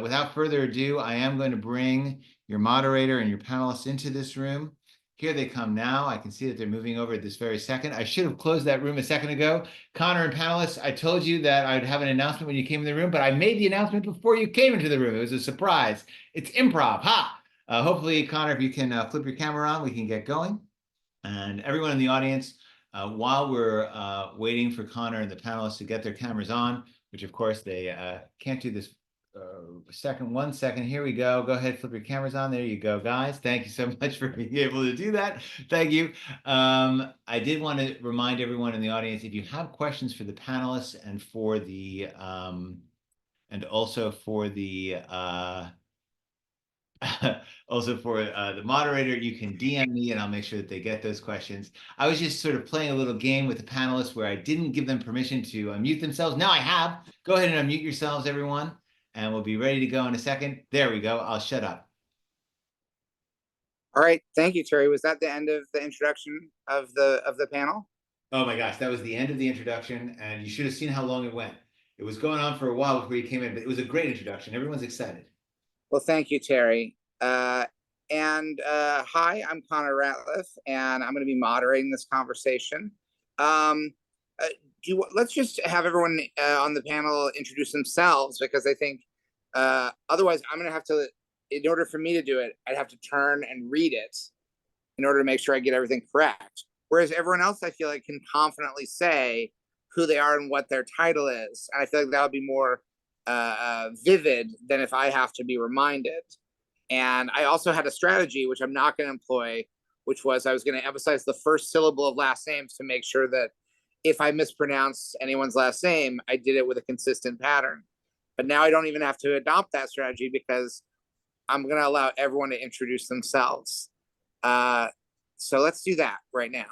Without further ado, I am going to bring your moderator and your panelists into this room. Here they come now. I can see that they're moving over at this very second. I should have closed that room a second ago. Connor and panelists, I told you that I'd have an announcement when you came in the room, but I made the announcement before you came into the room. It was a surprise. It's improv. Ha! Hopefully, Connor, if you can flip your camera on, we can get going. And everyone in the audience, while we're waiting for Connor and the panelists to get their cameras on, which of course they can't do this 1 second. Here we go. Go ahead, flip your cameras on. There you go, guys. Thank you so much for being able to do that. Thank you. I did want to remind everyone in the audience, if you have questions for the panelists and for the and also for the the moderator, you can DM me and I'll make sure that they get those questions. I was just sort of playing a little game with the panelists where I didn't give them permission to unmute themselves. Now I have. Go ahead and unmute yourselves, everyone, and we'll be ready to go in a second. There we go. I'll shut up. All right. Thank you, Terry. Was that the end of the introduction of the panel? Oh my gosh, that was the end of the introduction, and you should have seen how long it went. It was going on for a while before you came in, but it was a great introduction. Everyone's excited. Well, thank you, Terry. Hi, I'm Connor Ratliff, and I'm going to be moderating this conversation. Let's just have everyone on the panel introduce themselves, because I think otherwise I'm going to have to, in order for me to do it, I'd have to turn and read it in order to make sure I get everything correct. Whereas everyone else, I feel like, can confidently say who they are and what their title is. And I feel like that would be more vivid than if I have to be reminded. And I also had a strategy, which I'm not going to employ, which was I was going to emphasize the first syllable of last names to make sure that if I mispronounce anyone's last name, I did it with a consistent pattern. But now I don't even have to adopt that strategy because I'm going to allow everyone to introduce themselves. So let's do that right now.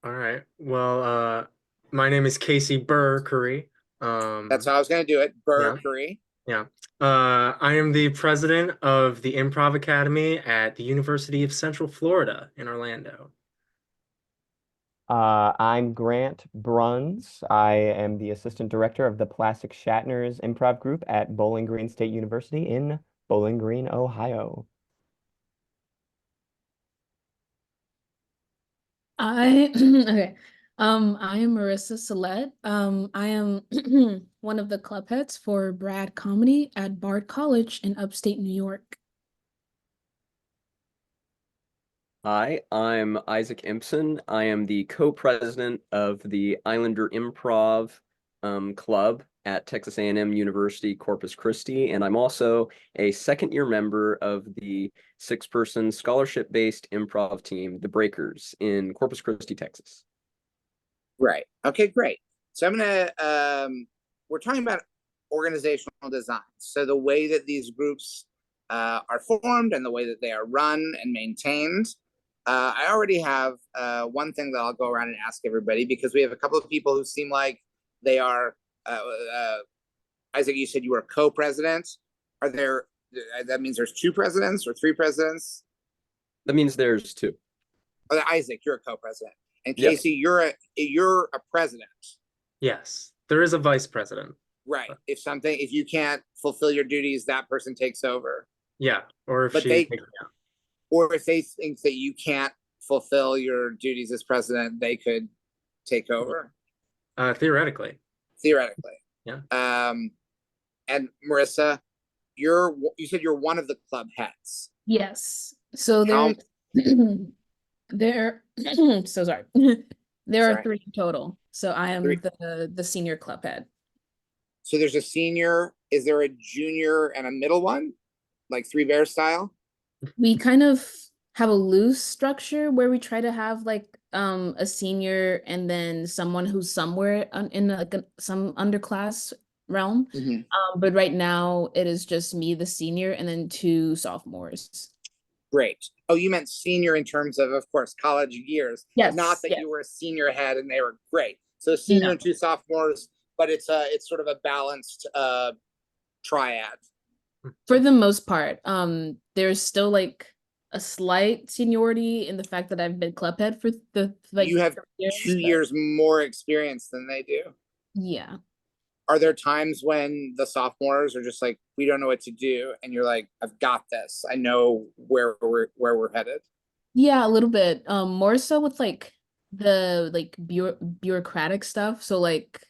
All right. Well, my name is Casey Berkery. That's how I was going to do it. Berkery. Yeah. I am the president of the Improv Academy at the University of Central Florida in Orlando. I'm Grant Bruns. I am the assistant director of the Plastic Shatners Improv Group at Bowling Green State University in Bowling Green, Ohio. Okay. I am Marissa Salett. I am one of the club heads for Brad Comedy at Bard College in upstate New York. Hi, I'm Isaac Empson. I am the co-president of the Islander Improv Club at Texas A&M University Corpus Christi, and I'm also a second-year member of the 6-person scholarship-based improv team, the Breakers, in Corpus Christi, Texas. Right. Okay, great. So I'm gonna we're talking about organizational design. So the way that these groups are formed and the way that they are run and maintained. I already have one thing that I'll go around and ask everybody, because we have a couple of people who seem like they are. Isaac, you said you were a co-president. Are there? That means there's 2 presidents or 3 presidents. That means there's 2. Oh, Isaac, you're a co-president. And Casey, yes. you're a president. Yes, there is a vice president. Right. If you can't fulfill your duties, that person takes over. Yeah, or if or if they think that you can't fulfill your duties as president, they could take over. Theoretically. Yeah. And Marissa, you said you're one of the club heads. Yes. So there so sorry. There are 3 total. So I am the senior club head. So there's a senior. Is there a junior and a middle one? Like 3 Bears style? We kind of have a loose structure where we try to have like a senior and then someone who's somewhere in like some underclass realm. But right now it is just me, the senior, and then 2 sophomores. Great. Oh, you meant senior in terms of course, college years. Yes. Not that you were a senior head and they were great. So senior and 2 sophomores, but it's sort of a balanced triad. For the most part. There's still like a slight seniority in the fact that I've been club head for the you have 2 years more experience than they do. Yeah. are there times when the sophomores are just like, we don't know what to do, and you're like, I've got this. I know where we're headed. Yeah, a little bit. More so with like the like bureaucratic stuff. So like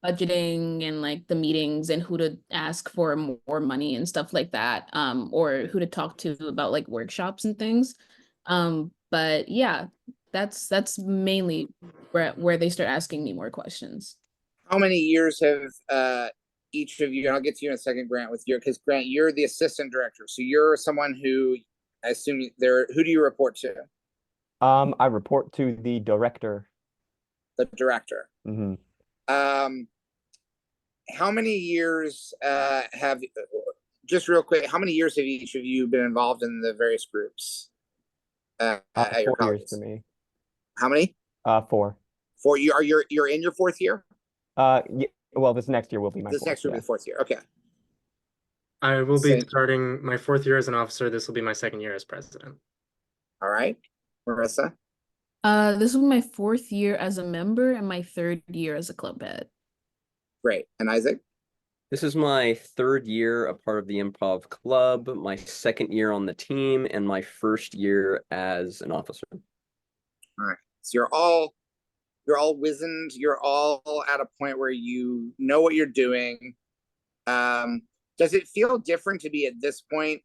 budgeting and like the meetings and who to ask for more money and stuff like that. Or who to talk to about like workshops and things. But yeah, that's mainly where they start asking me more questions. How many years have each of you, and I'll get to you in a second, Grant, with your, because Grant, you're the assistant director. So you're someone who, I assume there, who do you report to? I report to the director. The director. Hmm. How many years have, just real quick, how many years have each of you been involved in the various groups at your 4 years colleges? for me. How many? 4. 4. You're in your 4th year? Yeah, well, this next year will be my This 4th, next year will yeah. be the 4th year. Okay. I will be Same. starting my 4th year as an officer. This will be my 2nd year as president. All right. Marissa? This will be my 4th year as a member and my 3rd year as a club head. Great. And Isaac? This is my 3rd year a part of the Improv Club, my 2nd year on the team, and my 1st year as an officer. All right. So you're all wizened. You're all at a point where you know what you're doing. Does it feel different to be at this point,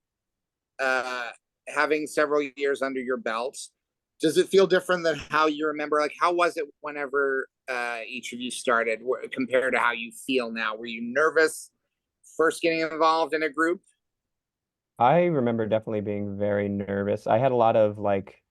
having several years under your belt? Does it feel different than how you remember? Like, how was it whenever each of you started compared to how you feel now? Were you nervous first getting involved in a group? I remember definitely being very nervous. I had a lot of like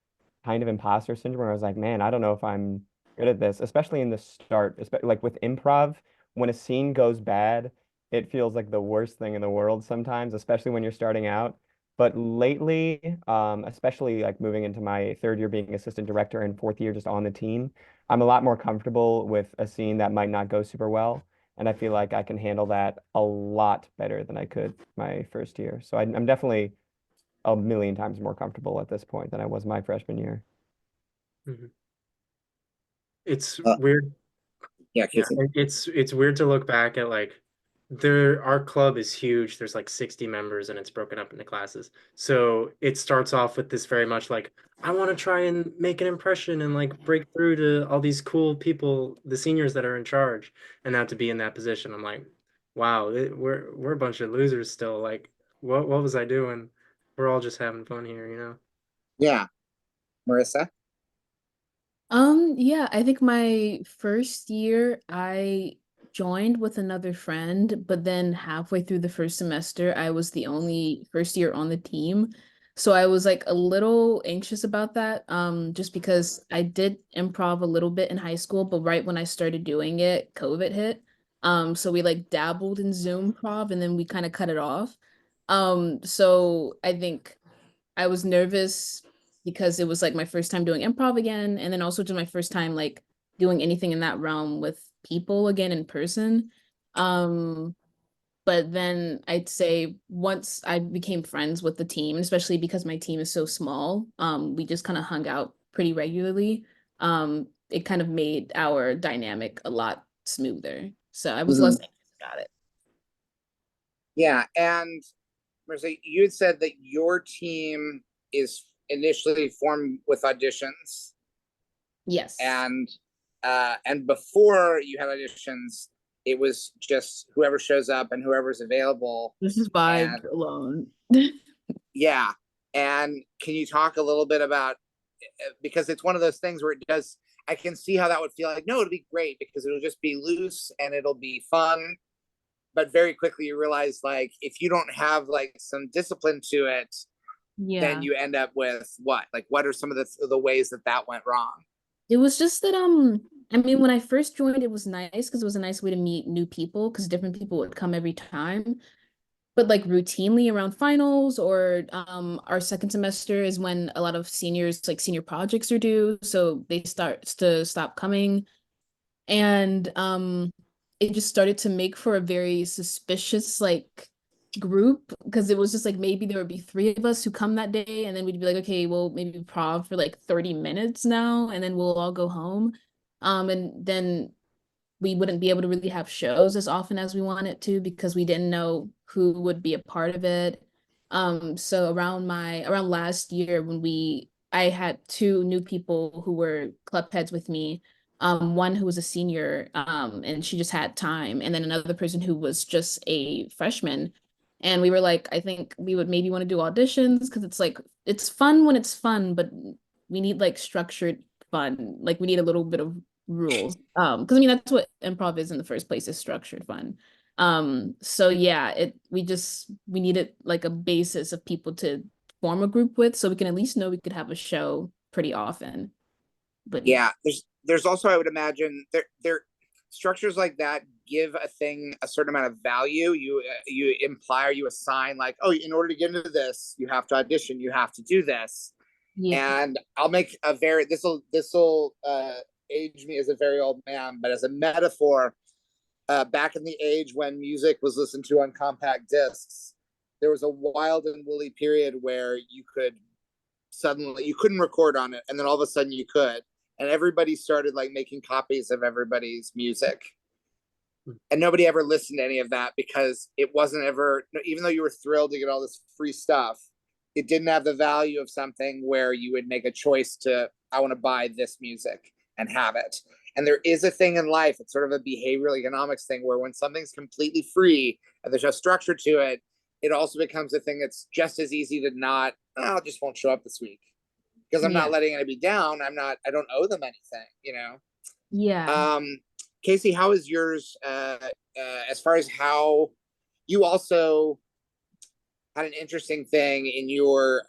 kind of imposter syndrome where I was like, man, I don't know if I'm good at this, especially in the start, like with improv, when a scene goes bad, it feels like the worst thing in the world sometimes, especially when you're starting out. But lately, especially like moving into my 3rd year being assistant director and 4th year just on the team, I'm a lot more comfortable with a scene that might not go super well. And I feel like I can handle that a lot better than I could my 1st year. So I'm definitely a million times more comfortable at this point than I was my freshman year. Mhm. It's Uh, weird. Yeah, Yeah, Casey. it's weird to look back at like our club is huge. There's like 60 members and it's broken up into classes. So it starts off with this very much like I want to try and make an impression and like break through to all these cool people, the seniors that are in charge. And now to be in that position, I'm like, wow, we're a bunch of losers still. Like what was I doing? We're all just having fun here, you know? Yeah. Marissa? Yeah, I think my 1st year I joined with another friend, but then halfway through the 1st semester, I was the only 1st year on the team. So I was like a little anxious about that, just because I did improv a little bit in high school, but right when I started doing it, COVID hit. So we like dabbled in Zoom prov and then we kind of cut it off. So I think I was nervous because it was like my first time doing improv again, and then also just my first time like doing anything in that realm with people again in person. Um, but then I'd say once I became friends with the team, and especially because my team is so small, we just kind of hung out pretty regularly. It kind of made our dynamic a lot smoother. So I was less anxious about it. Yeah. And Marissa, you had said that your team is initially formed with auditions, Yes. and before you had auditions, it was just whoever shows up and whoever's available. This is vibe And alone. yeah. And can you talk a little bit about, because it's one of those things where it does, I can see how that would feel like, no, it'll be great because it'll just be loose and it'll be fun. But very quickly you realize, like, if you don't have like some discipline to it, then Yeah. you end up with what? Like, what are some of the ways that went wrong? It was just that I mean when I first joined it was nice because it was a nice way to meet new people because different people would come every time. But like routinely around finals or our 2nd semester is when a lot of seniors like senior projects are due, so they start to stop coming. And it just started to make for a very suspicious like group because it was just like maybe there would be 3 of us who come that day and then we'd be like, okay, well maybe prov for like 30 minutes now and then we'll all go home. And then we wouldn't be able to really have shows as often as we wanted to because we didn't know who would be a part of it. So around last year when I had two new people who were club heads with me. One who was a senior, and she just had time, and then another person who was just a freshman. And we were like, I think we would maybe want to do auditions because it's like it's fun when it's fun, but we need like structured fun. Like we need a little bit of rules. Because I mean that's what improv is in the first place, is structured fun. So yeah, we needed like a basis of people to form a group with so we can at least know we could have a show pretty often. But Yeah, there's also, I would imagine, there structures like that give a thing a certain amount of value. You imply or you assign like, oh, in order to get into this, you have to audition, you have to do this. yeah. And I'll make a very this will age me as a very old man, but as a metaphor, back in the age when music was listened to on compact discs, there was a wild and woolly period where you couldn't record on it, and then all of a sudden you could, and everybody started like making copies of everybody's music, and nobody ever listened to any of that because it wasn't ever, even though you were thrilled to get all this free stuff, it didn't have the value of something where you would make a choice to, I want to buy this music and have it. And there is a thing in life, it's sort of a behavioral economics thing, where when something's completely free and there's no structure to it, it also becomes a thing that's just as easy to not, I just won't show up this week because I'm not letting anybody down. I don't owe them anything, you know? Yeah. Casey, how is yours, as far as how you also had an interesting thing in your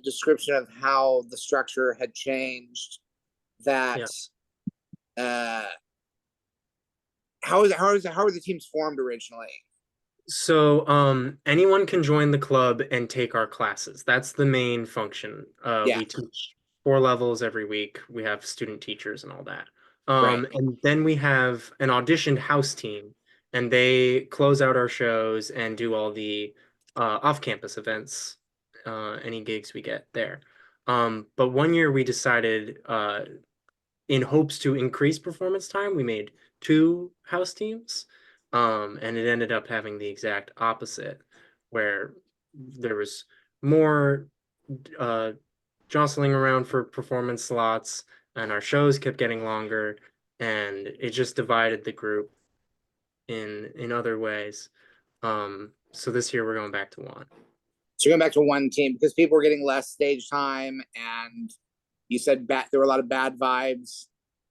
description of how the structure had changed, that how are the teams formed originally? So anyone can join the club and take our classes. That's the main function. We teach 4 levels every week. We have student teachers and all that. And then we have an auditioned house team, and they close out our shows and do all the off-campus events, any gigs we get there. But one year we decided, in hopes to increase performance time, we made 2 house teams. And it ended up having the exact opposite, where there was more jostling around for performance slots, and our shows kept getting longer, and it just divided the group in other ways. So this year we're going back to 1. So going back to 1 team because people were getting less stage time, and you said there were a lot of bad vibes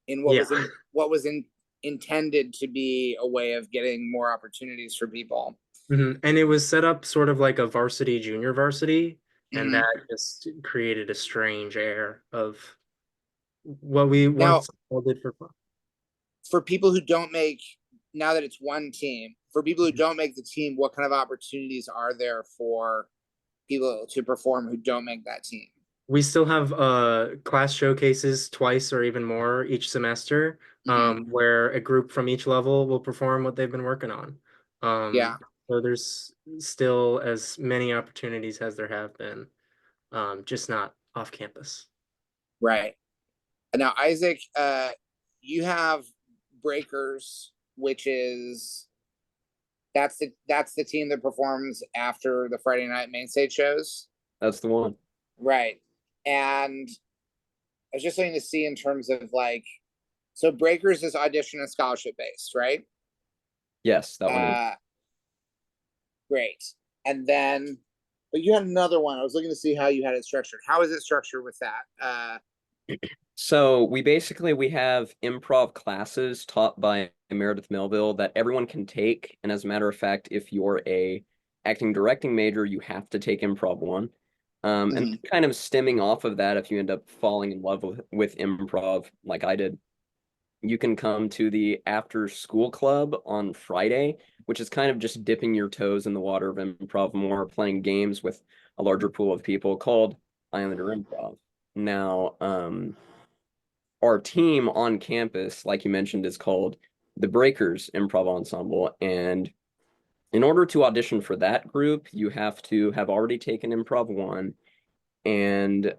in what was intended to be a way of getting more opportunities for people. And it was set up sort of like a varsity, junior varsity, and that just created a strange air of what we once all did for fun. For people who don't make, now that it's 1 team, for people who don't make the team, what kind of opportunities are there for people to perform who don't make that team? We still have class showcases twice or even more each semester, where a group from each level will perform what they've been working on. So there's still as many opportunities as there have been, just not off campus. Right. Now, Isaac, you have Breakers, which is that's the team that performs after the Friday night main stage shows. That's the one. Right. And I was just looking to see in terms of like, so Breakers is audition and scholarship based, right? Yes, that one is. Great. And then, but you had another one. I was looking to see how you had it structured. How is it structured with that? So we have improv classes taught by Meredith Melville that everyone can take. And as a matter of fact, if you're a acting directing major, you have to take Improv 1. And kind of stemming off of that, if you end up falling in love with improv like I did, you can come to the after school club on Friday, which is kind of just dipping your toes in the water of improv more, playing games with a larger pool of people, called Islander Improv. Now, our team on campus, like you mentioned, is called the Breakers Improv Ensemble. And in order to audition for that group, you have to have already taken Improv 1. And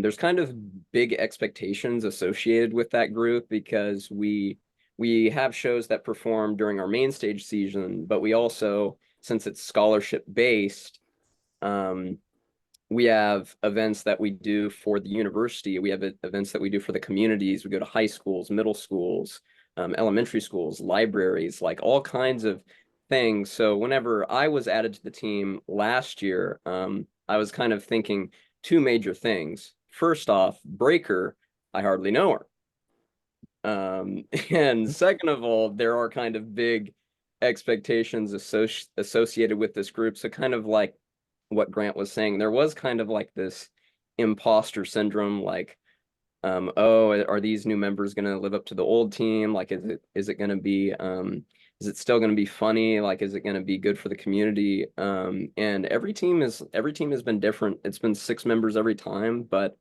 there's kind of big expectations associated with that group because we we have shows that perform during our main stage season, but we also, since it's scholarship based, we have events that we do for the university. We have events that we do for the communities. We go to high schools, middle schools, elementary schools, libraries, like all kinds of things. So whenever I was added to the team last year, I was kind of thinking two major things. First off, Breaker, I hardly know her. And second of all, there are kind of big expectations associated with this group. So kind of like what Grant was saying, there was kind of like this imposter syndrome, like, oh, are these new members going to live up to the old team? Like, is it going to be, is it still going to be funny? Like, is it going to be good for the community? And every team has been different. It's been 6 members every time, but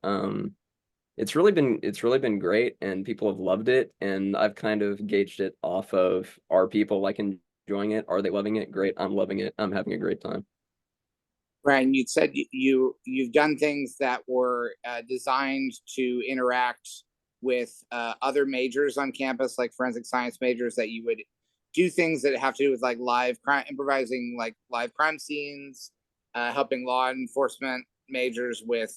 it's really been great, and people have loved it. And I've kind of gauged it off of, are people like enjoying it? Are they loving it? Great. I'm loving it. I'm having a great time. Brian, you said you've done things that were designed to interact with other majors on campus, like forensic science majors, that you would do things that have to do with like live crime, improvising like live crime scenes, helping law enforcement majors with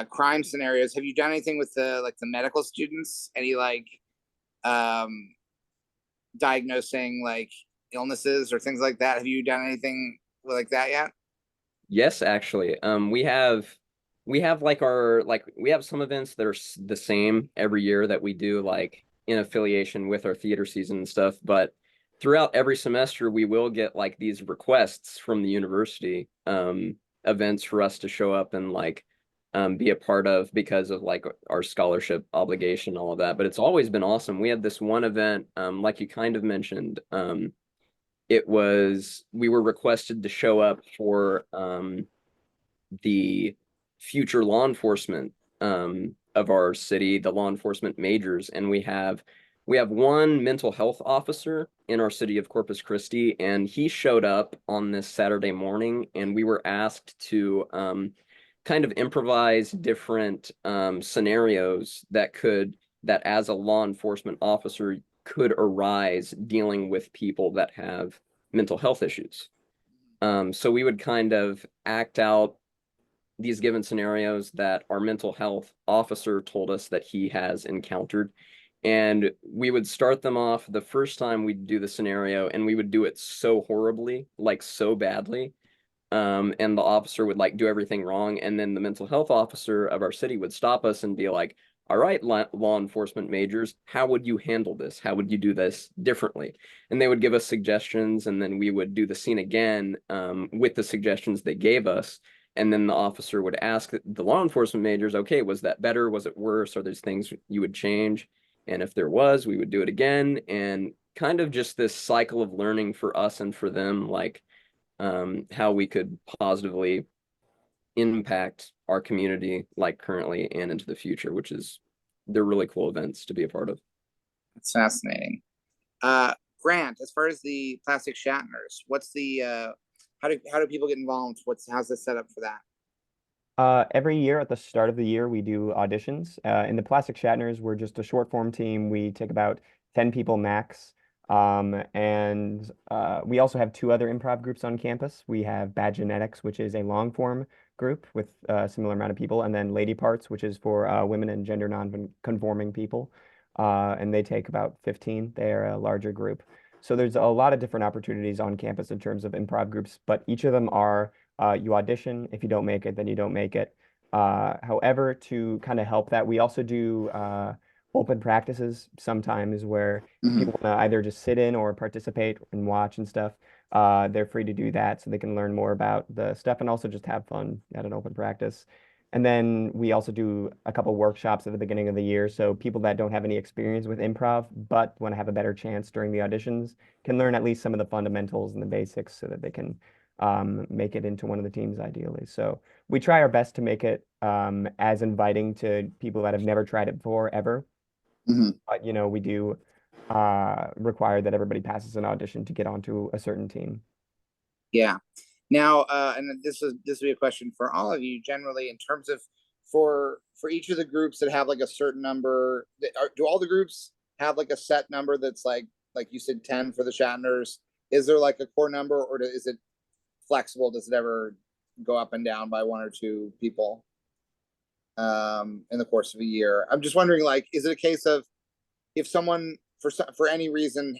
crime scenarios. Have you done anything with the medical students? Any like diagnosing like illnesses or things like that? Have you done anything like that yet? Yes, actually. We have like we have some events that are the same every year that we do like in affiliation with our theater season and stuff, but throughout every semester we will get like these requests from the university, events for us to show up and like be a part of because of like our scholarship obligation, all of that. But it's always been awesome. We had this one event, like you kind of mentioned, we were requested to show up for the future law enforcement of our city, the law enforcement majors, and we have one mental health officer in our city of Corpus Christi, and he showed up on this Saturday morning, and we were asked to kind of improvise different scenarios that as a law enforcement officer could arise dealing with people that have mental health issues. So we would kind of act out these given scenarios that our mental health officer told us that he has encountered. And we would start them off the first time we'd do the scenario, and we would do it so horribly, like so badly. And the officer would like do everything wrong. And then the mental health officer of our city would stop us and be like, all right, law enforcement majors, how would you handle this? How would you do this differently? And they would give us suggestions, and then we would do the scene again with the suggestions they gave us. And then the officer would ask the law enforcement majors, okay, was that better? Was it worse? Are there things you would change? And if there was, we would do it again. And kind of just this cycle of learning for us and for them, like how we could positively impact our community like currently and into the future, which is, they're really cool events to be a part of. That's fascinating. Grant, as far as the plastic Shatners, what's the how do people get involved? How's the setup for that? Every year at the start of the year, we do auditions. In the Plastic Shatners, we're just a short form team. We take about 10 people max. And we also have 2 other improv groups on campus. We have Bad Genetics, which is a long form group with a similar amount of people, and then Lady Parts, which is for women and gender non-conforming people. And they take about 15. They're a larger group. So there's a lot of different opportunities on campus in terms of improv groups, but each of them are you audition. If you don't make it, then you don't make it. However, to kind of help that, we also do open practices sometimes where people want to either just sit in or participate and watch and stuff. They're free to do that so they can learn more about the stuff and also just have fun at an open practice. And then we also do a couple workshops at the beginning of the year. So people that don't have any experience with improv but want to have a better chance during the auditions can learn at least some of the fundamentals and the basics so that they can make it into one of the teams ideally. So we try our best to make it as inviting to people that have never tried it before ever. But we do require that everybody passes an audition to get onto a certain team. Yeah. Now, and this will be a question for all of you generally in terms of for each of the groups that have like a certain number. Do all the groups have like a set number that's like you said, 10 for the Shatners? Is there like a core number, or is it flexible? Does it ever go up and down by 1 or 2 people in the course of a year? I'm just wondering, like, is it a case of if someone for any reason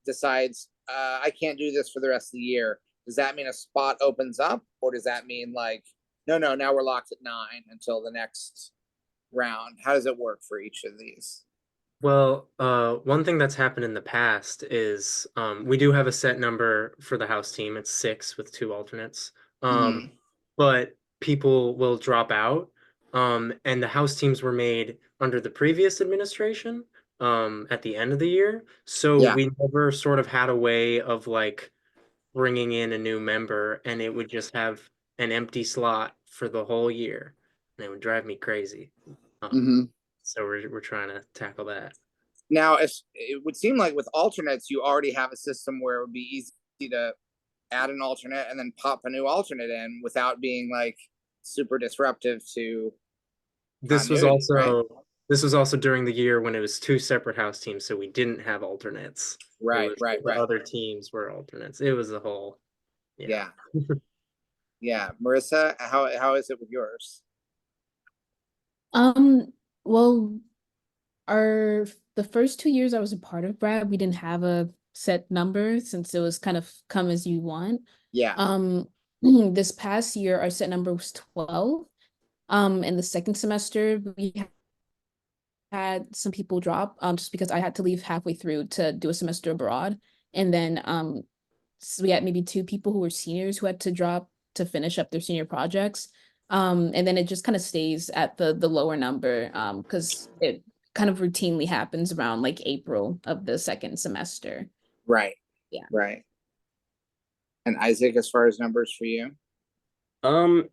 decides I can't do this for the rest of the year, does that mean a spot opens up, or does that mean like no, now we're locked at 9 until the next round? How does it work for each of these? Well, one thing that's happened in the past is we do have a set number for the house team. It's 6 with 2 alternates. But people will drop out. And the house teams were made under the previous administration at the end of the year. So we never sort of had a way of like bringing in a new member, and it would just have an empty slot for the whole year. And it would drive me crazy. So we're trying to tackle that. Now, it would seem like with alternates, you already have a system where it would be easy to add an alternate and then pop a new alternate in without being like super disruptive to. This was also during the year when it was 2 separate house teams, so we didn't have alternates. Right. Other teams were alternates. It was a whole. Yeah. Marissa, how is it with yours? Well, the first 2 years I was a part of Brad, we didn't have a set number since it was kind of come as you want. This past year our set number was 12. In the second semester we had some people drop just because I had to leave halfway through to do a semester abroad, and then so we had maybe 2 people who were seniors who had to drop to finish up their senior projects. And then it just kind of stays at the lower number because it kind of routinely happens around like April of the second semester. Right. And Isaac, as far as numbers for you?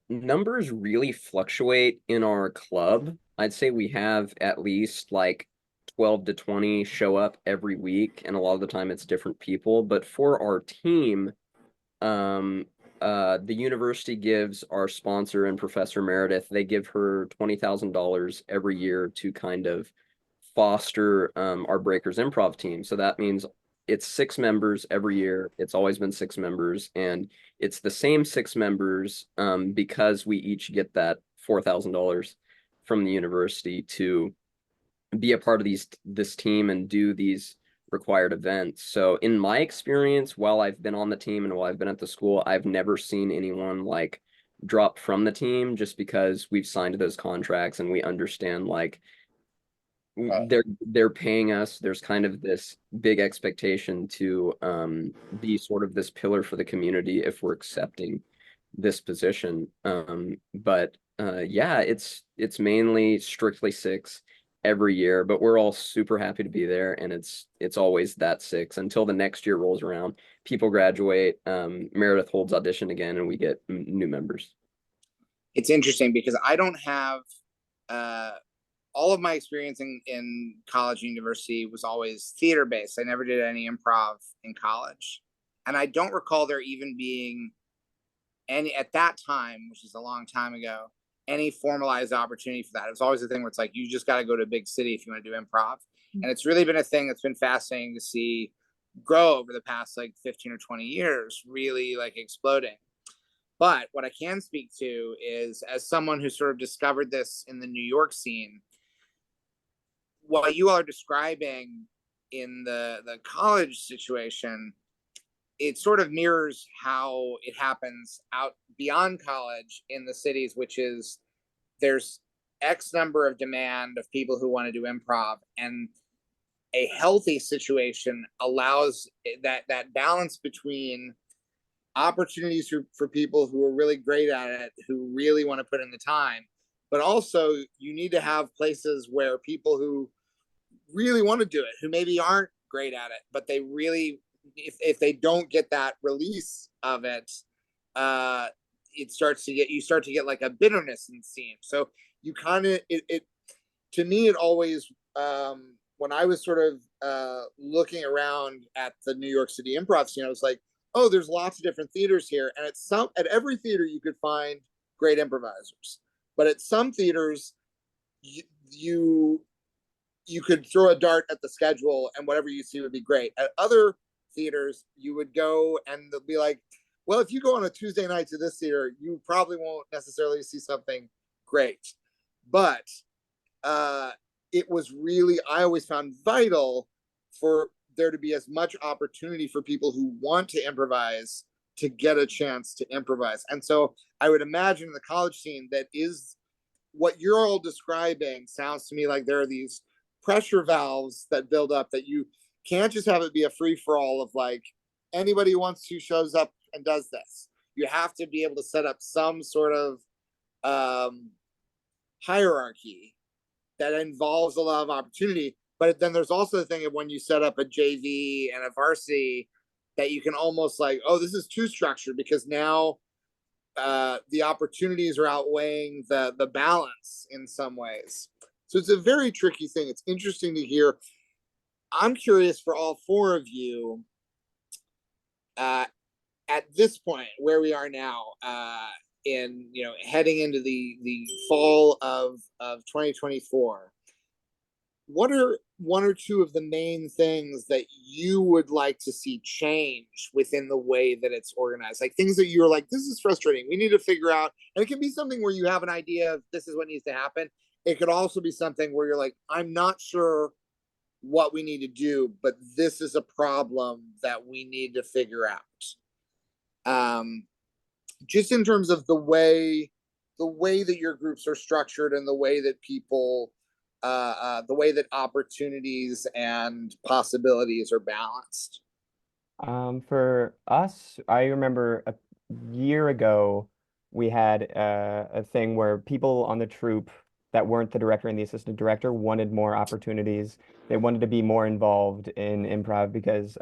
Numbers really fluctuate in our club. I'd say we have at least like 12 to 20 show up every week, and a lot of the time it's different people. But for our team, the university gives our sponsor and Professor Meredith, they give her $20,000 every year to kind of foster our Breakers Improv team. So that means it's 6 members every year. It's always been 6 members, and it's the same 6 members because we each get that $4,000 from the university to be a part of this team and do these required events. So in my experience, while I've been on the team and while I've been at the school, I've never seen anyone like drop from the team just because we've signed those contracts and we understand like they're paying us. There's kind of this big expectation to be sort of this pillar for the community if we're accepting this position. But yeah, it's mainly strictly 6 every year, but we're all super happy to be there, and it's always that 6 until the next year rolls around. People graduate, Meredith holds audition again, and we get new members. It's interesting because I don't have all of my experience in college and university was always theater based. I never did any improv in college, and I don't recall there even being any at that time, which is a long time ago, any formalized opportunity for that. It was always a thing where it's like, you just got to go to a big city if you want to do improv. And it's really been a thing that's been fascinating to see grow over the past like 15 or 20 years, really like exploding. But what I can speak to is, as someone who sort of discovered this in the New York scene, what you all are describing in the college situation, it sort of mirrors how it happens out beyond college in the cities, which is there's X number of demand of people who want to do improv, and a healthy situation allows that balance between opportunities for people who are really great at it, who really want to put in the time, but also you need to have places where people who really want to do it, who maybe aren't great at it, but they really, if they don't get that release of it, you start to get like a bitterness in the scene. So you kind of to me it always when I was sort of looking around at the New York City improv scene, I was like, oh, there's lots of different theaters here, and at every theater you could find great improvisers, but at some theaters you you could throw a dart at the schedule and whatever you see would be great. At other theaters, you would go and they'll be like, well, if you go on a Tuesday night to this theater, you probably won't necessarily see something great. But it was really, I always found vital for there to be as much opportunity for people who want to improvise to get a chance to improvise. And so I would imagine in the college scene that is what you're all describing sounds to me like there are these pressure valves that build up that you can't just have it be a free for all of like anybody who wants to shows up and does this. You have to be able to set up some sort of hierarchy that involves a lot of opportunity. But then there's also the thing of when you set up a JV and a varsity that you can almost like, oh, this is too structured because now the opportunities are outweighing the balance in some ways. So it's a very tricky thing. It's interesting to hear. I'm curious for all four of you at this point where we are now in heading into the fall of 2024. What are one or two of the main things that you would like to see change within the way that it's organized? Like things that you're like, this is frustrating. We need to figure out. And it can be something where you have an idea of this is what needs to happen. It could also be something where you're like, I'm not sure what we need to do, but this is a problem that we need to figure out. Just in terms of the way that your groups are structured and the way that people the way that opportunities and possibilities are balanced. For us, I remember a year ago, we had a thing where people on the troupe that weren't the director and the assistant director wanted more opportunities. They wanted to be more involved in improv because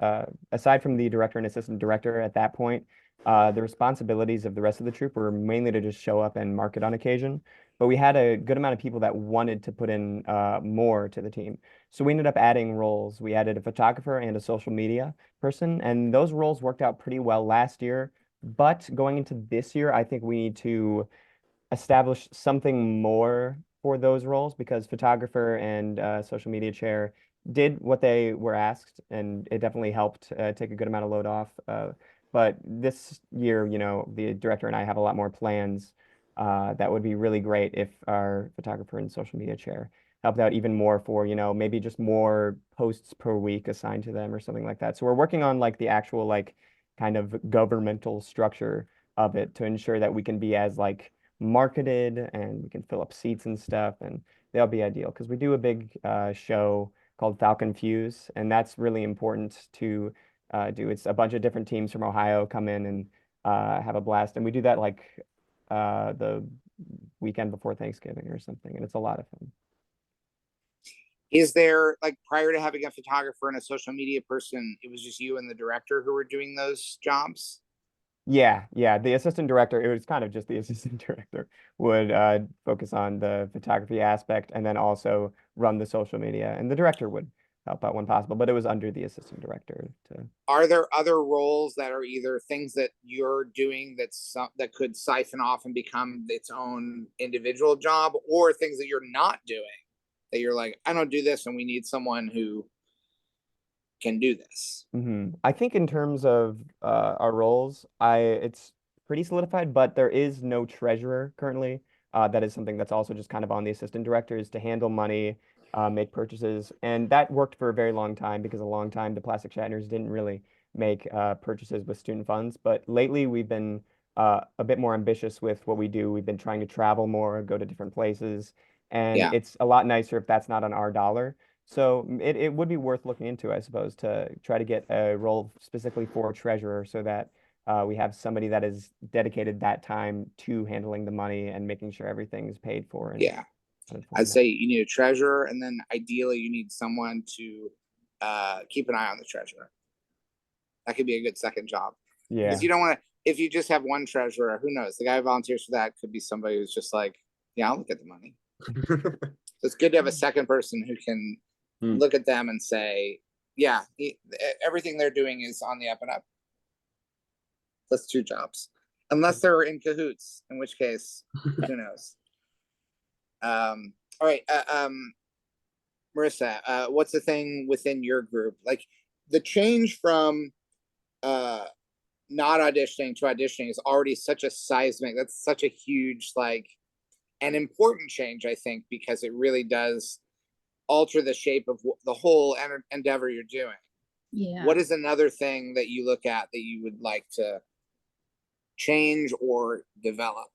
aside from the director and assistant director at that point, the responsibilities of the rest of the troupe were mainly to just show up and market on occasion. But we had a good amount of people that wanted to put in more to the team. So we ended up adding roles. We added a photographer and a social media person, and those roles worked out pretty well last year. But going into this year, I think we need to establish something more for those roles because photographer and social media chair did what they were asked, and it definitely helped take a good amount of load off. But this year, the director and I have a lot more plans. That would be really great if our photographer and social media chair helped out even more for, maybe just more posts per week assigned to them or something like that. So we're working on like the actual like kind of governmental structure of it to ensure that we can be as like marketed and we can fill up seats and stuff, and that'll be ideal because we do a big show called Falcon Fuse, and that's really important to do. It's a bunch of different teams from Ohio come in and have a blast, and we do that like the weekend before Thanksgiving or something, and it's a lot of fun. Is there like prior to having a photographer and a social media person, it was just you and the director who were doing those jobs? Yeah. The assistant director, it was kind of just the assistant director would focus on the photography aspect and then also run the social media, and the director would help out when possible, but it was under the assistant director to. Are there other roles that are either things that you're doing that could siphon off and become its own individual job, or things that you're not doing that you're like, I don't do this and we need someone who can do this? I think in terms of our roles, it's pretty solidified, but there is no treasurer currently. That is something that's also just kind of on the assistant directors to handle money, make purchases, and that worked for a very long time because a long time the Plastic Shatners didn't really make purchases with student funds. But lately we've been a bit more ambitious with what we do. We've been trying to travel more, go to different places, and it's a lot nicer if that's not on our dollar. So it would be worth looking into, I suppose, to try to get a role specifically for treasurer so that we have somebody that is dedicated that time to handling the money and making sure everything's paid for. And I'd say you need a treasurer, and then ideally you need someone to keep an eye on the treasurer. That could be a good second job. Yeah. Because you don't want to, if you just have one treasurer, who knows? The guy who volunteers for that could be somebody who's just like, yeah, I'll look at the money. So it's good to have a second person who can look at them and say, yeah, everything they're doing is on the up and up. That's two jobs. Unless they're in cahoots, in which case, who knows? All right. Marissa, what's the thing within your group? Like the change from not auditioning to auditioning is already such a seismic, that's such a huge, like, an important change, I think, because it really does alter the shape of the whole endeavor you're doing. Yeah. What is another thing that you look at that you would like to change or develop?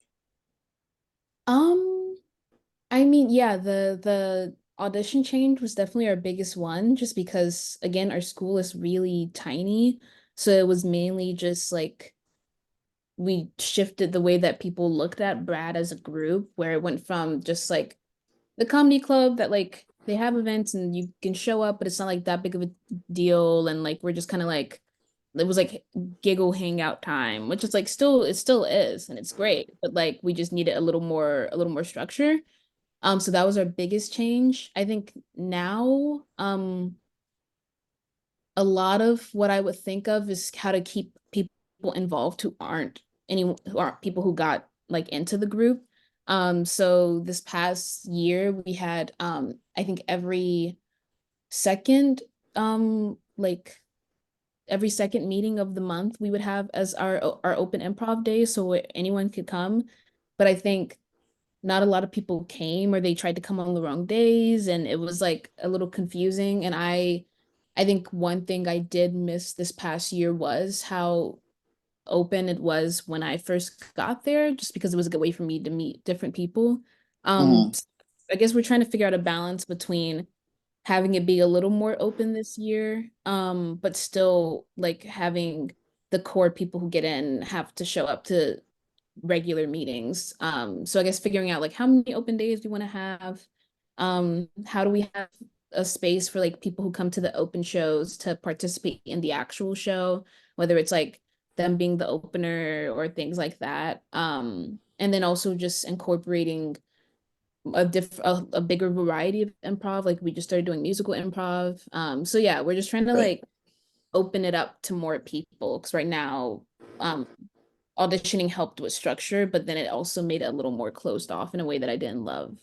I mean, yeah, the audition change was definitely our biggest one, just because again, our school is really tiny. So it was mainly just like we shifted the way that people looked at Brad as a group, where it went from just like the comedy club that like they have events and you can show up, but it's not like that big of a deal. And like we're just kind of like it was like giggle hangout time, which is like still it still is and it's great, but like we just needed a little more structure. So that was our biggest change. I think now, a lot of what I would think of is how to keep people involved who aren't people who got like into the group. So this past year we had I think second like every second meeting of the month we would have as our open improv day, so anyone could come. But I think not a lot of people came, or they tried to come on the wrong days, and it was like a little confusing. And I think one thing I did miss this past year was how open it was when I first got there, just because it was a good way for me to meet different people. So I guess we're trying to figure out a balance between having it be a little more open this year, but still like having the core people who get in have to show up to regular meetings. So I guess figuring out like how many open days we want to have. How do we have a space for like people who come to the open shows to participate in the actual show, whether it's like them being the opener or things like that. And then also just incorporating a bigger variety of improv. Like we just started doing musical improv. So yeah, we're just trying to like open it up to more people, because right now auditioning helped with structure, but then it also made it a little more closed off in a way that I didn't love.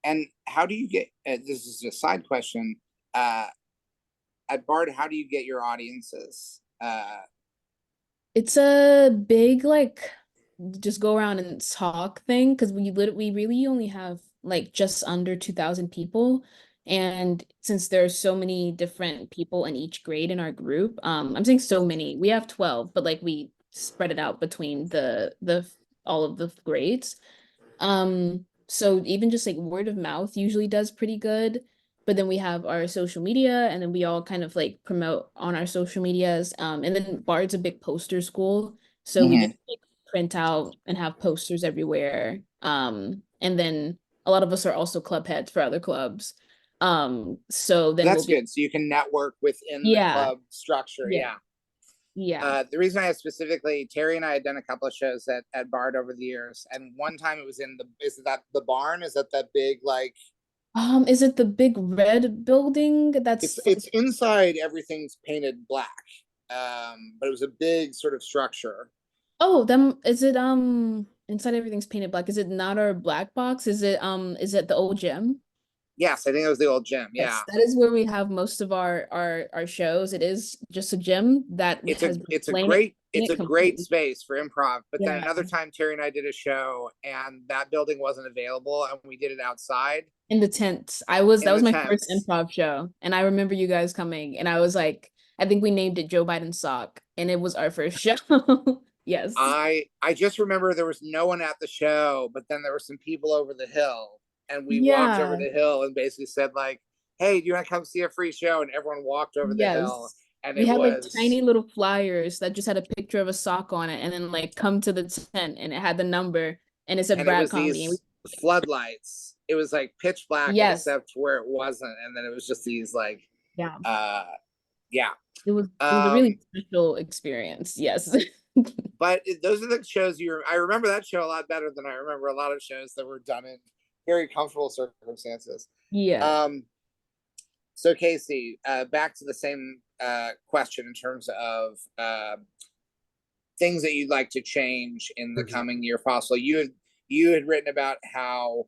And how do you get, this is a side question, at Bard, how do you get your audiences? It's a big like just go around and talk thing, because we really only have like just under 2,000 people. And since there are so many different people in each grade in our group, I'm saying so many, we have 12, but like we spread it out between the all of the grades. So even just like word of mouth usually does pretty good. But then we have our social media, and then we all kind of like promote on our social medias. And then Bard's a big poster school. So we just like print out and have posters everywhere. And then a lot of us are also club heads for other clubs. So then That's good. So you can network within the club structure. Yeah. The reason I have specifically, Terry and I had done a couple of shows at Bard over the years, and one time it was in is that the barn? Is that big like? Is it the big red building? It's inside. Everything's painted black. But it was a big sort of structure. Oh, is it inside everything's painted black? Is it not our black box? Is it the old gym? Yes, I think it was the old gym. Yeah. Yes, that is where we have most of our shows. It is just a gym that it's a great space for improv. But then another time Terry and I did a show and that building wasn't available, and we did it outside. In the tents. That was my first improv show. And I remember you guys coming, and I was like, I think we named it Joe Biden's sock, and it was our first show. Yes. I just remember there was no one at the show, but then there were some people over the hill. And we walked over the hill and basically said like, hey, do you want to come see a free show? And everyone walked over the hill. And we had like tiny little flyers that just had a picture of a sock on it, and then like come to the tent, and it had the number, and it said Brad Comedy. Floodlights. It was like pitch black except where it wasn't. And then it was just these like, it was a really special experience. Yes. But those are the shows I remember that show a lot better than I remember a lot of shows that were done in very comfortable circumstances. Yeah. So Casey, back to the same question in terms of things that you'd like to change in the coming year, possible. You had written about how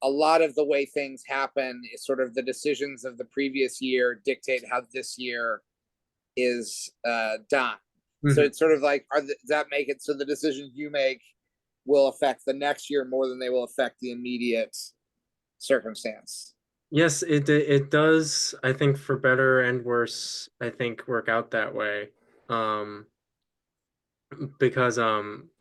a lot of the way things happen is sort of the decisions of the previous year dictate how this year is done. So it's sort of like, does that make it so the decisions you make will affect the next year more than they will affect the immediate circumstance? Yes, it does. I think for better and worse, I think work out that way. Because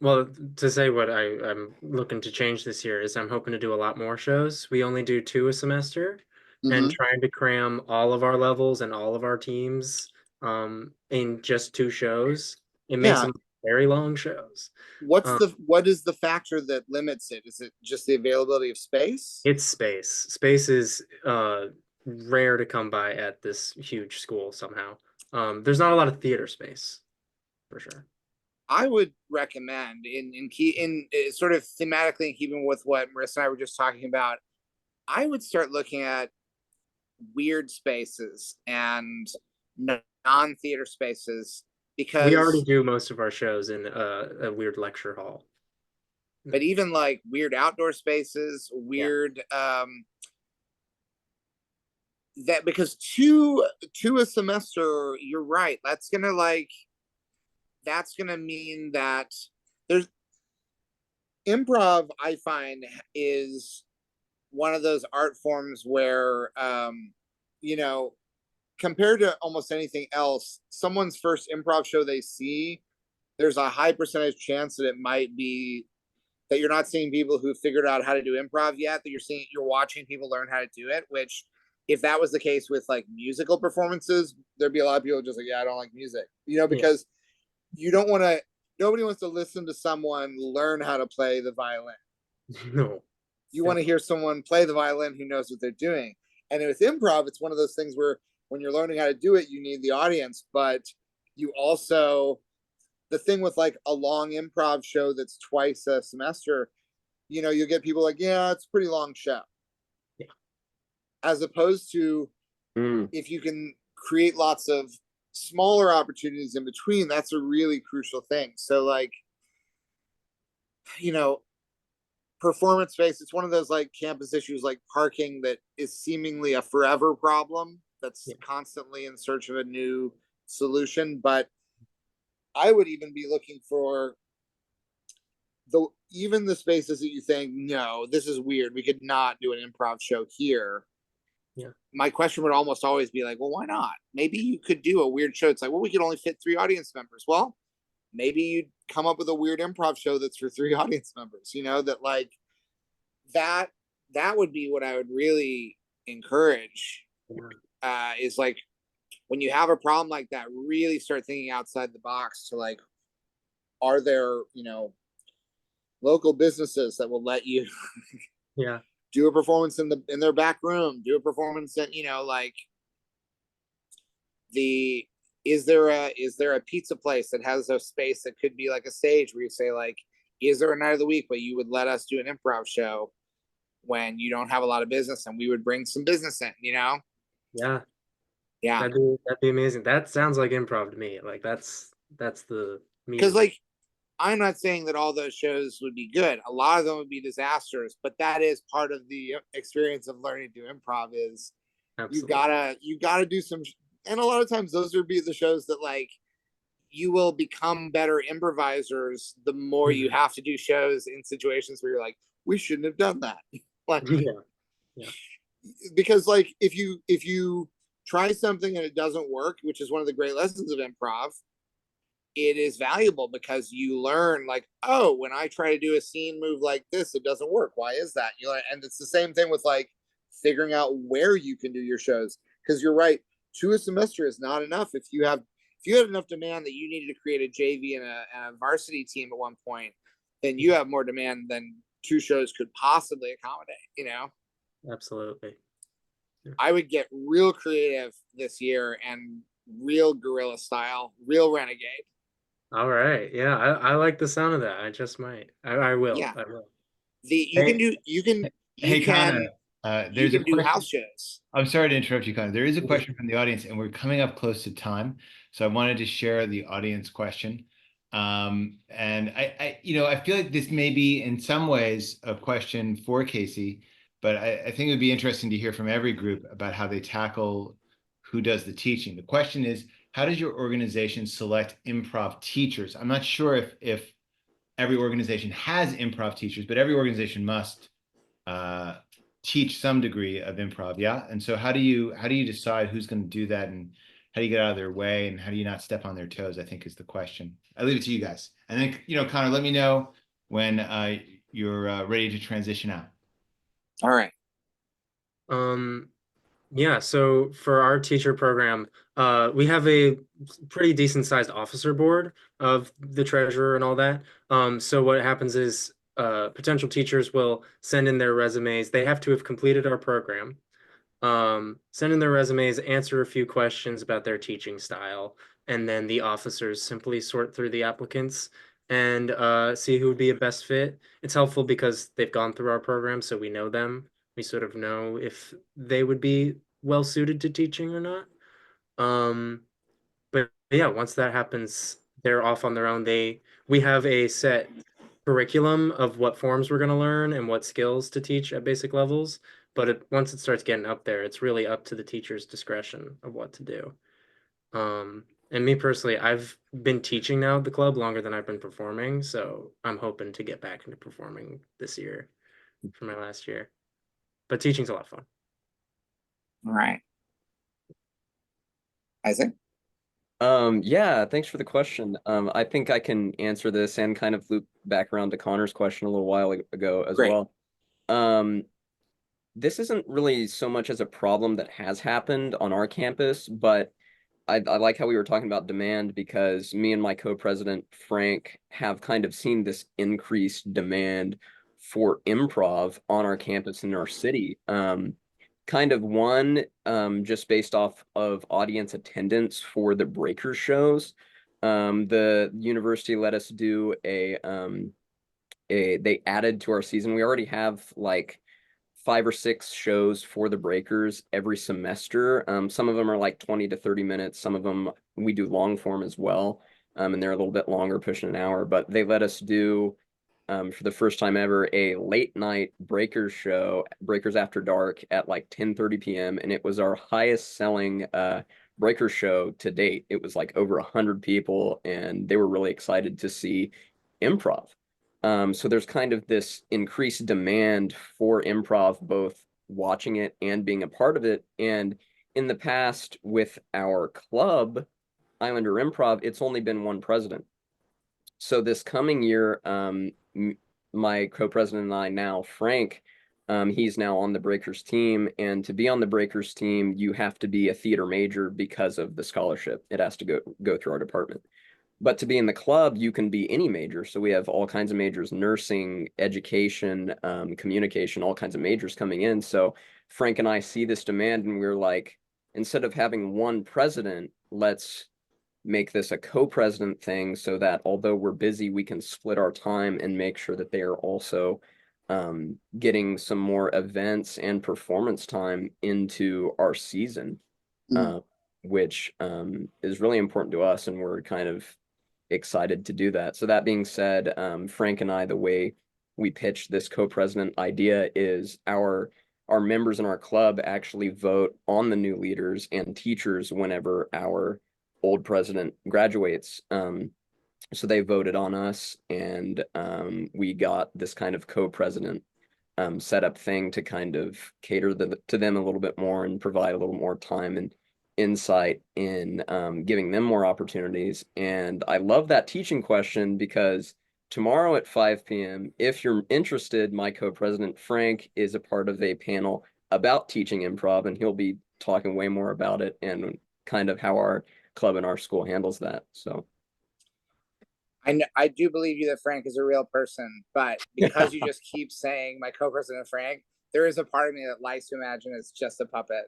well, to say what I'm looking to change this year is I'm hoping to do a lot more shows. We only do 2 a semester, and trying to cram all of our levels and all of our teams in just 2 shows. It makes them very long shows. What is the factor that limits it? Is it just the availability of space? It's space. Space is rare to come by at this huge school somehow. There's not a lot of theater space, for sure. I would recommend in sort of thematically in keeping with what Marissa and I were just talking about, I would start looking at weird spaces and non-theater spaces, because we already do most of our shows in a weird lecture hall. But even like weird outdoor spaces, weird that, because two a semester, you're right. That's gonna mean that there's improv, I find, is one of those art forms where you know, compared to almost anything else, someone's first improv show they see, there's a high percentage chance that it might be that you're not seeing people who figured out how to do improv yet, that you're watching people learn how to do it, which if that was the case with like musical performances, there'd be a lot of people just like, yeah, I don't like music, because you don't want to, nobody wants to listen to someone learn how to play the violin. No. You want to hear someone play the violin who knows what they're doing. And with improv, it's one of those things where when you're learning how to do it, you need the audience, but you also, the thing with like a long improv show that's twice a semester, you get people like, yeah, it's a pretty long show. Yeah. As opposed to if you can create lots of smaller opportunities in between, that's a really crucial thing. So like, performance space, it's one of those like campus issues like parking that is seemingly a forever problem that's constantly in search of a new solution. But I would even be looking for even the spaces that you think, no, this is weird, we could not do an improv show here. My question would almost always be like, well, why not? Maybe you could do a weird show. It's like, well, we could only fit 3 audience members. Well, maybe you'd come up with a weird improv show that's for 3 audience members, that like that would be what I would really encourage. Is like, when you have a problem like that, really start thinking outside the box to like, are there, local businesses that will let you do a performance in their back room, do a performance that, like is there a pizza place that has a space that could be like a stage where you say like, is there a night of the week but you would let us do an improv show when you don't have a lot of business, and we would bring some business in, Yeah. That'd be amazing. That sounds like improv to me. Like that's the because like, I'm not saying that all those shows would be good. A lot of them would be disasters, but that is part of the experience of learning to do improv. Is you gotta do some, and a lot of times those would be the shows that like you will become better improvisers the more you have to do shows in situations where you're like, we shouldn't have done that. Like, because like if you try something and it doesn't work, which is one of the great lessons of improv, it is valuable because you learn like, oh, when I try to do a scene move like this, it doesn't work. Why is that? And it's the same thing with like figuring out where you can do your shows. Because you're right, 2 a semester is not enough. If you had enough demand that you needed to create a JV and a varsity team at one point, then you have more demand than 2 shows could possibly accommodate, Absolutely. I would get real creative this year and real guerrilla style, real renegade. All right. Yeah, I like the sound of that. I just might. I will. Yeah. I will. You can do house shows. I'm sorry to interrupt you, Connor. There is a question from the audience, and we're coming up close to time, so I wanted to share the audience question. And I feel like this may be in some ways a question for Casey, but I think it would be interesting to hear from every group about how they tackle who does the teaching. The question is, how does your organization select improv teachers? I'm not sure if every organization has improv teachers, but every organization must teach some degree of improv. Yeah. And so how do you decide who's going to do that, and how do you get out of their way, and how do you not step on their toes, I think is the question. I leave it to you guys. And then, Connor, let me know when you're ready to transition out. All right. Yeah, so for our teacher program, we have a pretty decent sized officer board of the treasurer and all that. So what happens is potential teachers will send in their resumes. They have to have completed our program. Send in their resumes, answer a few questions about their teaching style, and then the officers simply sort through the applicants and see who would be a best fit. It's helpful because they've gone through our program, so we know them. We sort of know if they would be well suited to teaching or not. But yeah, once that happens, they're off on their own. We have a set curriculum of what forms we're going to learn and what skills to teach at basic levels. But once it starts getting up there, it's really up to the teacher's discretion of what to do. And me personally, I've been teaching now at the club longer than I've been performing, so I'm hoping to get back into performing this year for my last year. But teaching's a lot of fun. All right. Isaac? Yeah, thanks for the question. I think I can answer this and kind of loop back around to Connor's question a little while ago as Great. well. This isn't really so much as a problem that has happened on our campus, but I like how we were talking about demand, because me and my co-president, Frank, have kind of seen this increased demand for improv on our campus in our city. Kind of one, just based off of audience attendance for the Breakers shows. The university let us do they added to our season. We already have like 5 or 6 shows for the Breakers every semester. Some of them are like 20 to 30 minutes. Some of them we do long form as well. And they're a little bit longer, pushing an hour, but they let us do, for the first time ever, a late night Breakers show, Breakers After Dark, at like 10:30 p.m. And it was our highest selling Breakers show to date. It was like over 100 people, and they were really excited to see improv. So there's kind of this increased demand for improv, both watching it and being a part of it. And in the past, with our club, Islander Improv, it's only been one president. So this coming year, my co-president and I now, Frank, he's now on the Breakers team. And to be on the Breakers team, you have to be a theater major because of the scholarship. It has to go through our department. But to be in the club, you can be any major. So we have all kinds of majors: nursing, education, communication, all kinds of majors coming in. So Frank and I see this demand, and we're like, instead of having one president, let's make this a co-president thing, so that although we're busy, we can split our time and make sure that they are also getting some more events and performance time into our season, which is really important to us, and we're kind of excited to do that. So that being said, Frank and I, the way we pitch this co-president idea is our members in our club actually vote on the new leaders and teachers whenever our old president graduates. So they voted on us, and we got this kind of co-president setup thing to kind of cater to them a little bit more and provide a little more time and insight in giving them more opportunities. And I love that teaching question, because tomorrow at 5 p.m., if you're interested, my co-president Frank is a part of a panel about teaching improv, and he'll be talking way more about it and kind of how our club and our school handles that. So I do believe you that Frank is a real person, but because you just keep saying my co-president Frank, there is a part of me that likes to imagine it's just a puppet.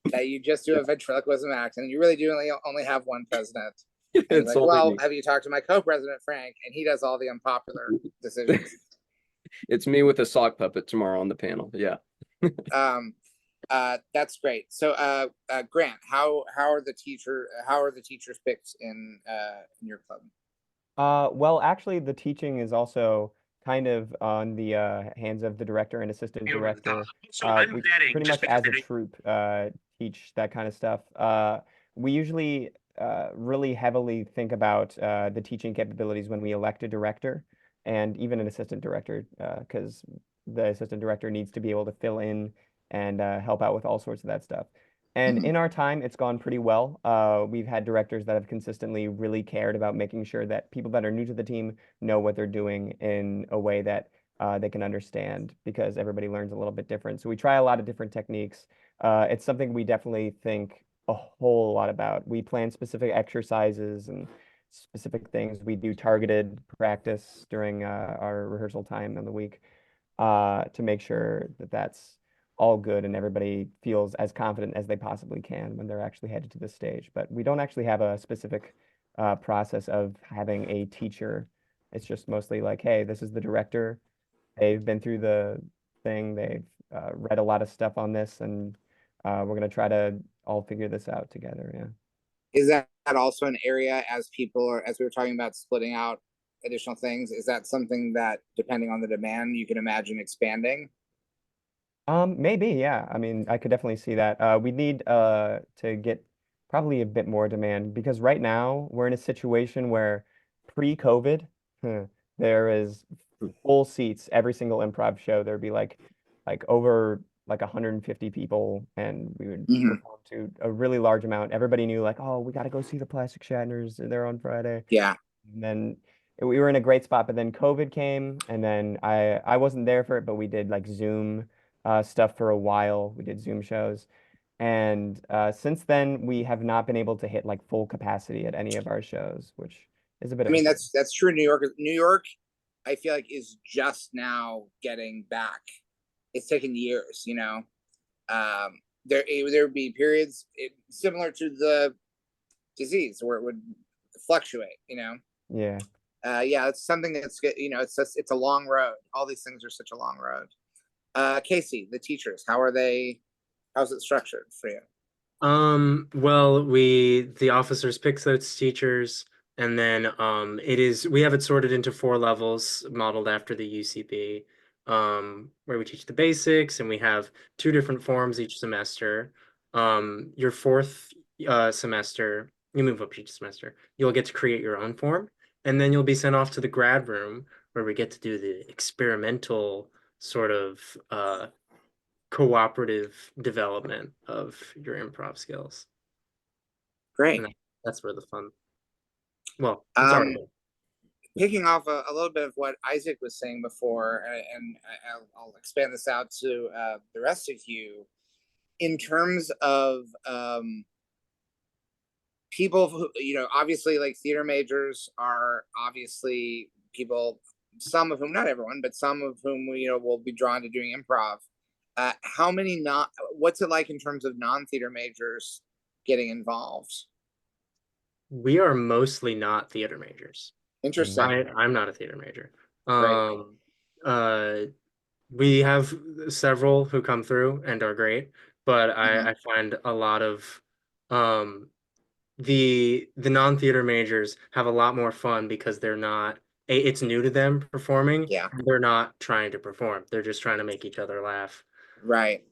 That you just do a ventriloquism act, and you really do only have one president. It's like, well, have you talked to my co-president Frank? And he does all the unpopular decisions. It's me with a sock puppet tomorrow on the panel. Yeah. That's great. So, Grant, how are the teachers picked in your club? Well, actually, the teaching is also kind of on the hands of the director and assistant director. So I'm We betting pretty just much because as a troupe teach that kind of stuff. We usually really heavily think about the teaching capabilities when we elect a director and even an assistant director, because the assistant director needs to be able to fill in and help out with all sorts of that stuff. And Mhm. in our time, it's gone pretty well. We've had directors that have consistently really cared about making sure that people that are new to the team know what they're doing in a way that they can understand, because everybody learns a little bit different. So we try a lot of different techniques. It's something we definitely think a whole lot about. We plan specific exercises and specific things. We do targeted practice during our rehearsal time in the week to make sure that that's all good and everybody feels as confident as they possibly can when they're actually headed to the stage. But we don't actually have a specific process of having a teacher. It's just mostly like, hey, this is the director. They've been through the thing. They've read a lot of stuff on this, and we're going to try to all figure this out together. Yeah. Is that also an area, as people are, as we were talking about splitting out additional things, is that something that, depending on the demand, you can imagine expanding? Maybe, yeah. I mean, I could definitely see that. We need to get probably a bit more demand, because right now we're in a situation where pre-COVID, there is full seats every single improv show. There'd be like over like 150 people, and we would Mhm. perform to a really large amount. Everybody knew like, oh, we got to go see the Plastic Shatners. They're on Friday. Yeah. And then we were in a great spot, but then COVID came, and then I wasn't there for it, but we did like Zoom stuff for a while. We did Zoom shows. And since then, we have not been able to hit like full capacity at any of our shows, which is a bit I of a mean, shame. that's true in New York. New York, I feel like, is just now getting back. It's taken years, you know. There would be periods similar to the disease where it would fluctuate, you know. Yeah. Yeah, it's something that's good, you know. It's a long road. All these things are such a long road. Casey, the teachers, how's it structured for you? Well, the officers pick those teachers, and then we have it sorted into 4 levels modeled after the UCB, where we teach the basics, and we have 2 different forms each semester. Your 4th semester, you move up each semester, you'll get to create your own form, and then you'll be sent off to the grad room where we get to do the experimental sort of cooperative development of your improv skills. Great. And that's where the fun. Well, it's already there. Picking off a little bit of what Isaac was saying before, and I'll expand this out to the rest of you, in terms of people who, you know, obviously, like, theater majors are obviously people, some of whom, not everyone, but some of whom, you know, will be drawn to doing improv. What's it like in terms of non-theater majors getting involved? We are mostly not theater majors. Interesting. I'm not a theater major. Great. We have several who come through and are great, but Mhm. I find a lot of the non-theater majors have a lot more fun because they're not it's new to them performing. Yeah. And they're not trying to perform. They're just trying to make each other laugh. Right.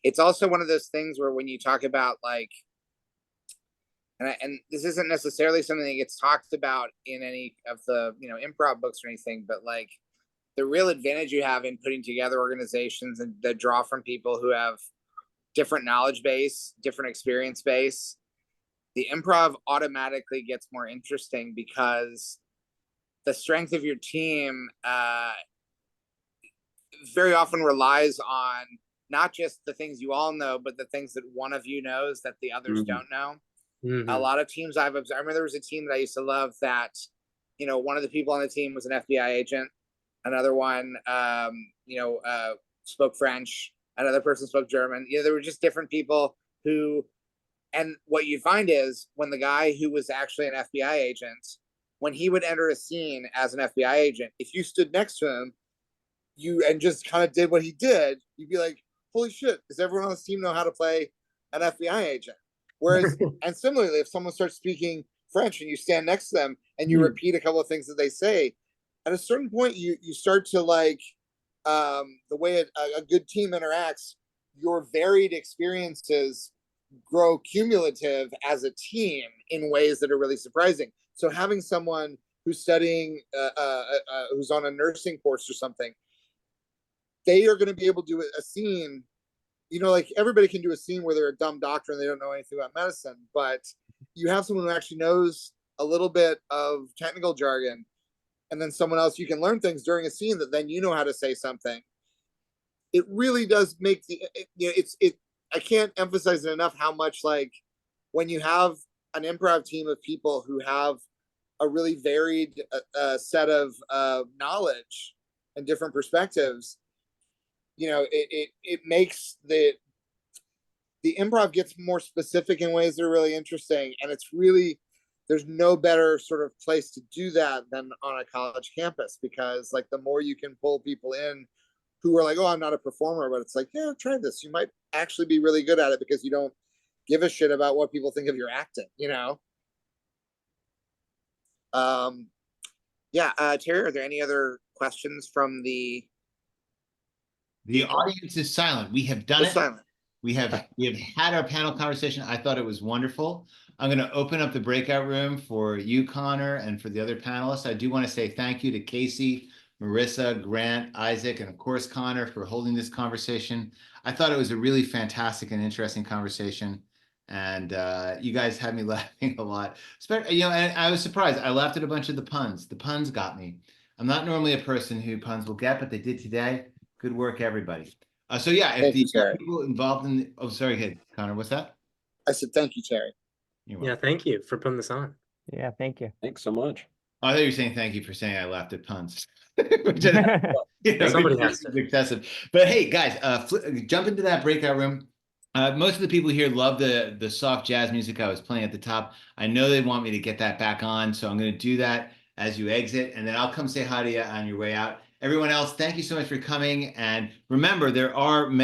It's also one of those things where, when you talk about, like, and this isn't necessarily something that gets talked about in any of the, you know, improv books or anything, but, like, the real advantage you have in putting together organizations and that draw from people who have different knowledge base, different experience base, the improv automatically gets more interesting, because the strength of your team very often relies on not just the things you all know, but the things that one of you knows that the others don't know. A lot of teams I've observed, I remember there was a team that I used to love that, you know, one of the people on the team was an FBI agent. Another one, spoke French. Another person spoke German. You know, there were just different people who, and what you find is, when the guy who was actually an FBI agent, when he would enter a scene as an FBI agent, if you stood next to him, and just kind of did what he did, you'd be like, holy shit, does everyone on this team know how to play an FBI agent? Whereas, and similarly, if someone starts speaking French and you stand next to them and you repeat a couple of things that they say, at a certain point, you start to like the way a good team interacts. Your varied experiences grow cumulative as a team in ways that are really surprising. So having someone who's studying, who's on a nursing course or something, they are going to be able to do a scene. You know, like everybody can do a scene where they're a dumb doctor and they don't know anything about medicine, but you have someone who actually knows a little bit of technical jargon, and then someone else, you can learn things during a scene that then you know how to say something. It really does make I can't emphasize it enough how much, like, when you have an improv team of people who have a really varied set of knowledge and different perspectives, you know, it makes the improv gets more specific in ways that are really interesting. And it's really, there's no better sort of place to do that than on a college campus, because like the more you can pull people in who are like, oh, I'm not a performer, but it's like, yeah, try this. You might actually be really good at it because you don't give a shit about what people think of your acting, you know? Terry, are there any other questions from the audience is silent. We have done it. silent? We have had our panel conversation. I thought it was wonderful. I'm going to open up the breakout room for you, Connor, and for the other panelists. I do want to say thank you to Casey, Marissa, Grant, Isaac, and of course, Connor, for holding this conversation. I thought it was a really fantastic and interesting conversation. And you guys had me laughing a lot. You know, and I was surprised. I laughed at a bunch of the puns. The puns got me. I'm not normally a person who puns will get, but they did today. Good work, everybody. So yeah, if the people involved in oh, sorry, ahead, Connor, what's that? I said thank you, Terry. Yeah, thank you for putting this on. Yeah, thank you. Thanks so much. Oh, I thought you were saying thank you for saying I laughed at puns. Somebody has to. Excessive. But hey, guys, jump into that breakout room. Most of the people here love the soft jazz music I was playing at the top. I know they want me to get that back on, so I'm going to do that as you exit, and then I'll come say hi to you on your way out. Everyone else, thank you so much for coming. And remember, there are many